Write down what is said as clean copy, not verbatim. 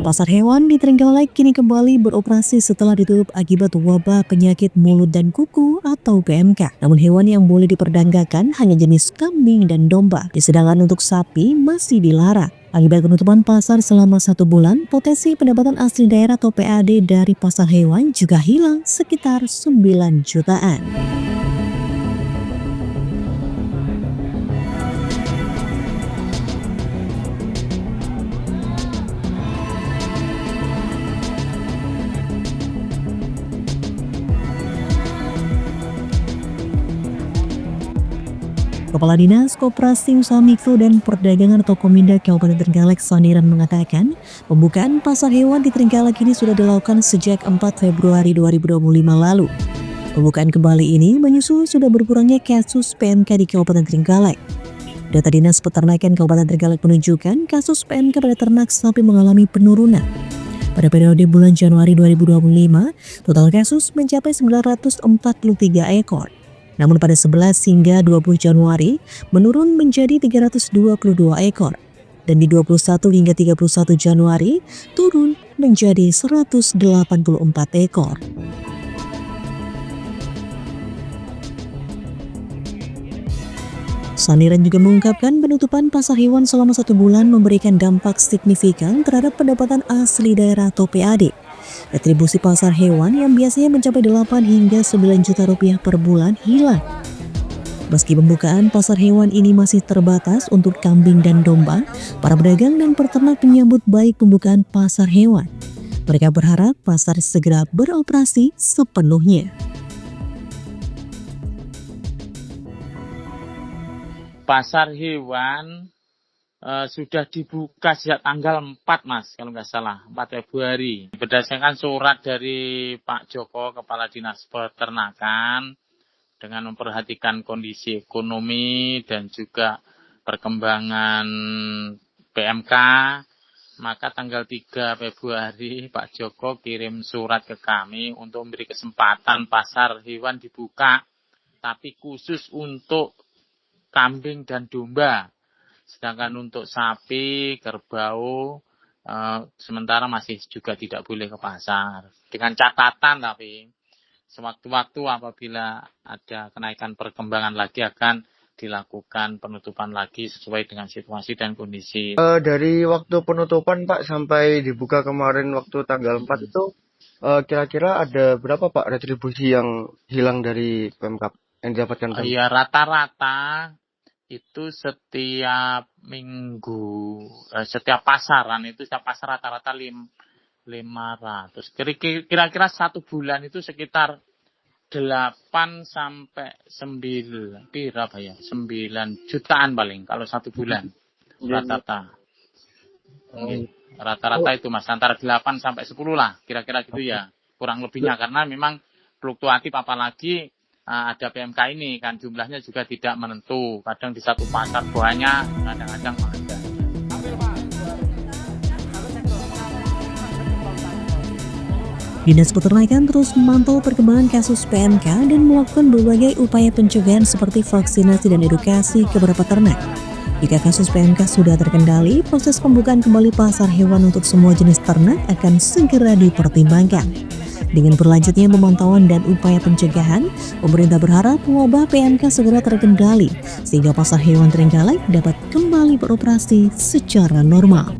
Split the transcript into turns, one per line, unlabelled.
Pasar hewan di Trenggalek kini kembali beroperasi setelah ditutup akibat wabah penyakit mulut dan kuku atau PMK. Namun hewan yang boleh diperdagangkan hanya jenis kambing dan domba. Sedangkan untuk sapi masih dilarang. Akibat penutupan pasar selama 1 bulan, potensi pendapatan asli daerah atau PAD dari pasar hewan juga hilang sekitar 9 jutaan. Kepala Dinas Koperasi Usaha Mikro dan Perdagangan atau Kominda Kabupaten Trenggalek Saniran mengatakan, pembukaan pasar hewan di Trenggalek ini sudah dilakukan sejak 4 Februari 2025 lalu. Pembukaan kembali ini menyusul sudah berkurangnya kasus PMK di Kabupaten Trenggalek. Data Dinas Peternakan Kabupaten Trenggalek menunjukkan kasus PMK pada ternak sapi mengalami penurunan. Pada periode bulan Januari 2025, total kasus mencapai 943 ekor. Namun pada 11 hingga 20 Januari menurun menjadi 322 ekor. Dan di 21 hingga 31 Januari turun menjadi 184 ekor. Saniran juga mengungkapkan penutupan pasar hewan selama 1 bulan memberikan dampak signifikan terhadap pendapatan asli daerah atau PAD. Retribusi pasar hewan yang biasanya mencapai 8 hingga 9 juta rupiah per bulan hilang. Meski pembukaan pasar hewan ini masih terbatas untuk kambing dan domba, para pedagang dan peternak menyambut baik pembukaan pasar hewan. Mereka berharap pasar segera beroperasi sepenuhnya.
Pasar hewan sudah dibuka sejak tanggal 4 Mas, kalau nggak salah, 4 Februari. Berdasarkan surat dari Pak Joko, Kepala Dinas Peternakan, dengan memperhatikan kondisi ekonomi dan juga perkembangan PMK, maka tanggal 3 Februari Pak Joko kirim surat ke kami untuk memberi kesempatan pasar hewan dibuka, tapi khusus untuk kambing dan domba. Sedangkan untuk sapi, kerbau, sementara masih juga tidak boleh ke pasar. Dengan catatan tapi, sewaktu-waktu apabila ada kenaikan perkembangan lagi akan dilakukan penutupan lagi sesuai dengan situasi dan kondisi.
Dari waktu penutupan Pak sampai dibuka kemarin waktu tanggal 4 itu, kira-kira ada berapa Pak retribusi yang hilang dari PMK yang didapatkan?
Iya, rata-rata itu setiap minggu, setiap pasaran itu setiap pasar rata-rata 500. Kira-kira 1 bulan itu sekitar 8 sampai 9 jutaan paling kalau 1 bulan rata-rata. Rata-rata itu Mas, antara 8 sampai 10 lah, kira-kira gitu ya, kurang lebihnya, karena memang fluktuatif, apalagi ada PMK ini kan jumlahnya juga tidak menentu. Kadang di satu pasar banyak, kadang-kadang ada.
Dinas Peternakan terus memantau perkembangan kasus PMK dan melakukan berbagai upaya pencegahan seperti vaksinasi dan edukasi kepada peternak. Jika kasus PMK sudah terkendali, proses pembukaan kembali pasar hewan untuk semua jenis ternak akan segera dipertimbangkan. Dengan berlanjutnya pemantauan dan upaya pencegahan, pemerintah berharap wabah PMK segera terkendali sehingga pasar hewan Trenggalek dapat kembali beroperasi secara normal.